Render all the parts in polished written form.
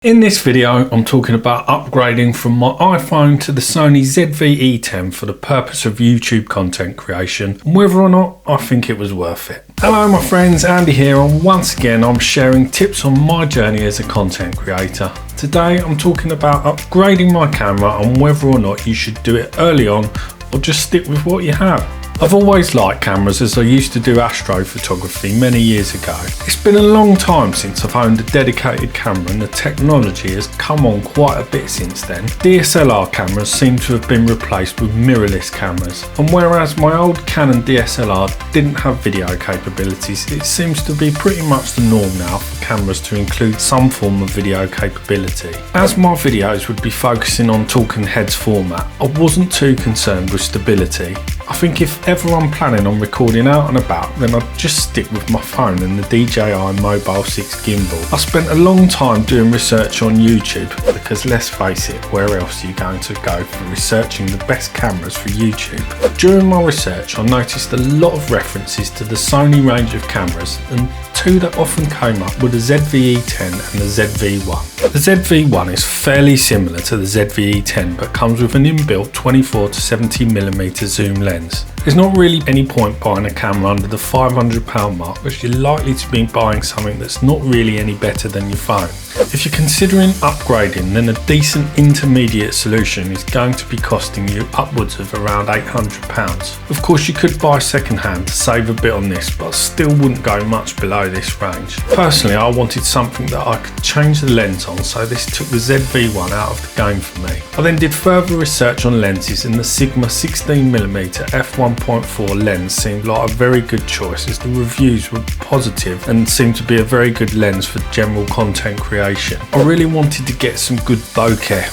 In this video, I'm talking about upgrading from my iPhone to the Sony ZV-E10 for the purpose of YouTube content creation and whether or not I think it was worth it. Hello my friends, Andy here, and once again I'm sharing tips on my journey as a content creator. Today I'm talking about upgrading my camera and whether or not you should do it early on or just stick with what you have. I've always liked cameras as I used to do astrophotography many years ago. It's been a long time since I've owned a dedicated camera and the technology has come on quite a bit since then. DSLR cameras seem to have been replaced with mirrorless cameras, and whereas my old Canon DSLR didn't have video capabilities, it seems to be pretty much the norm now for cameras to include some form of video capability. As my videos would be focusing on talking heads format, I wasn't too concerned with stability. I think if ever I'm planning on recording out and about, then I'd just stick with my phone and the DJI Mobile 6 gimbal. I spent a long time doing research on YouTube because let's face it, where else are you going to go for researching the best cameras for YouTube? During my research I noticed a lot of references to the Sony range of cameras, and two that often came up were the ZV-E10 and the ZV-1. The ZV-1 is fairly similar to the ZV-E10 but comes with an inbuilt 24 to 70mm zoom lens. There's not really any point buying a camera under the £500 mark as you're likely to be buying something that's not really any better than your phone. If you're considering upgrading, then a decent intermediate solution is going to be costing you upwards of around £800. Of course you could buy second hand to save a bit on this, but I still wouldn't go much below this range. Personally I wanted something that I could change the lens on, so this took the ZV-1 out of the game for me. I then did further research on lenses, and the Sigma 16mm f1.4 lens seemed like a very good choice as the reviews were positive and seemed to be a very good lens for general content creation. I really wanted to get some good bokeh,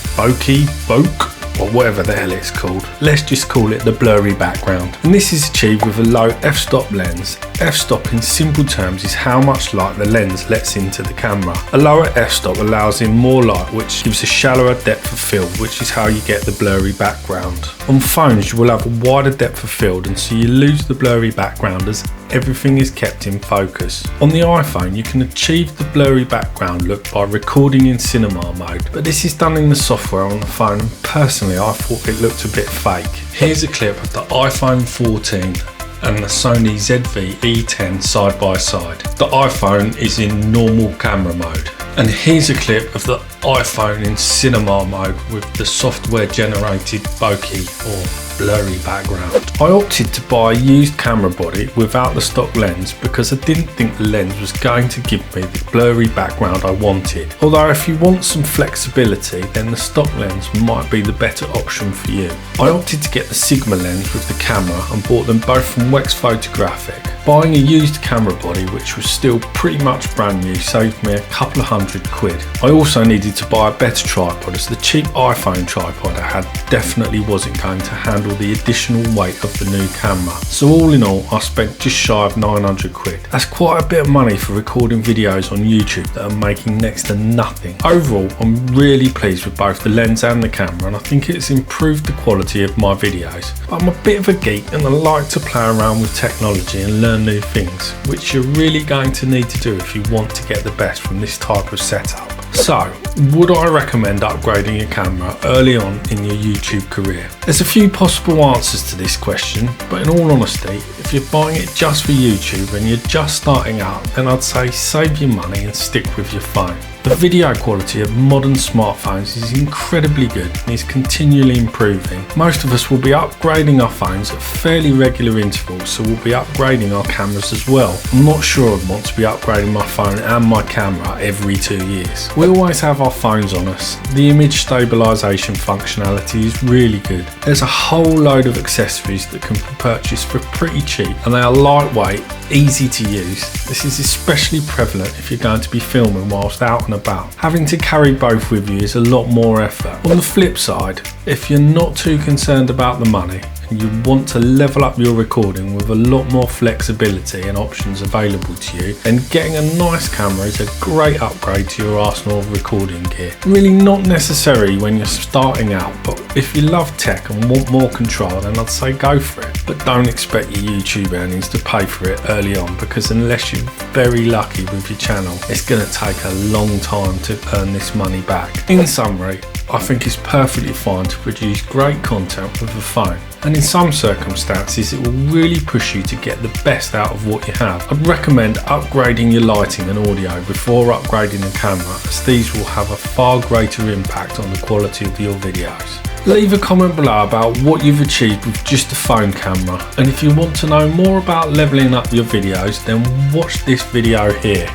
or whatever the hell it's called. Let's just call it the blurry background. And this is achieved with a low f-stop lens. F-stop in simple terms is how much light the lens lets into the camera. A lower f-stop allows in more light, which gives a shallower depth of field, which is how you get the blurry background. On phones you will have a wider depth of field, and so you lose the blurry background as everything is kept in focus. On the iPhone you can achieve the blurry background look by recording in cinema mode, but this is done in the software on the phone, and personally I thought it looked a bit fake. Here's a clip of the iPhone 14 and the Sony ZV-E10 side by side. The iPhone is in normal camera mode, and here's a clip of the iPhone in cinema mode with the software generated bokeh or blurry background. I opted to buy a used camera body without the stock lens because I didn't think the lens was going to give me the blurry background I wanted. Although if you want some flexibility, then the stock lens might be the better option for you. I opted to get the Sigma lens with the camera and bought them both from Wex Photographic. Buying a used camera body which was still pretty much brand new saved me a couple of £100. I also needed to buy a better tripod as the cheap iPhone tripod I had definitely wasn't going to handle the additional weight of the new camera. So all in all I spent just shy of £900. That's quite a bit of money for recording videos on YouTube that are making next to nothing. Overall I'm really pleased with both the lens and the camera, and I think it's improved the quality of my videos. But I'm a bit of a geek and I like to play around with technology and learn new things, which you're really going to need to do if you want to get the best from this type of setup. So, would I recommend upgrading your camera early on in your YouTube career? There's a few possible answers to this question, but in all honesty, if you're buying it just for YouTube and you're just starting out, then I'd say save your money and stick with your phone. The video quality of modern smartphones is incredibly good and is continually improving. Most of us will be upgrading our phones at fairly regular intervals, so we'll be upgrading our cameras as well. I'm not sure I'd want to be upgrading my phone and my camera every 2 years. We always have our phones on us. The image stabilisation functionality is really good. There's a whole load of accessories that can be purchased for pretty cheap, and they are lightweight, easy to use. This is especially prevalent if you're going to be filming whilst out and about. Having to carry both with you is a lot more effort. On the flip side, if you're not too concerned about the money and you want to level up your recording with a lot more flexibility and options available to you, then getting a nice camera is a great upgrade to your arsenal of recording gear. Really not necessary when you're starting out, but if you love tech and want more control, then I'd say go for it. But don't expect your YouTube earnings to pay for it early on, because unless you're very lucky with your channel, it's going to take a long time to earn this money back. In summary, I think it's perfectly fine to produce great content with a phone, and in some circumstances it will really push you to get the best out of what you have. I'd recommend upgrading your lighting and audio before upgrading the camera, as these will have a far greater impact on the quality of your videos. Leave a comment below about what you've achieved with just a phone camera, and if you want to know more about leveling up your videos, then watch this video here.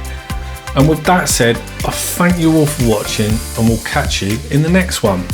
And with that said, I thank you all for watching, and we'll catch you in the next one.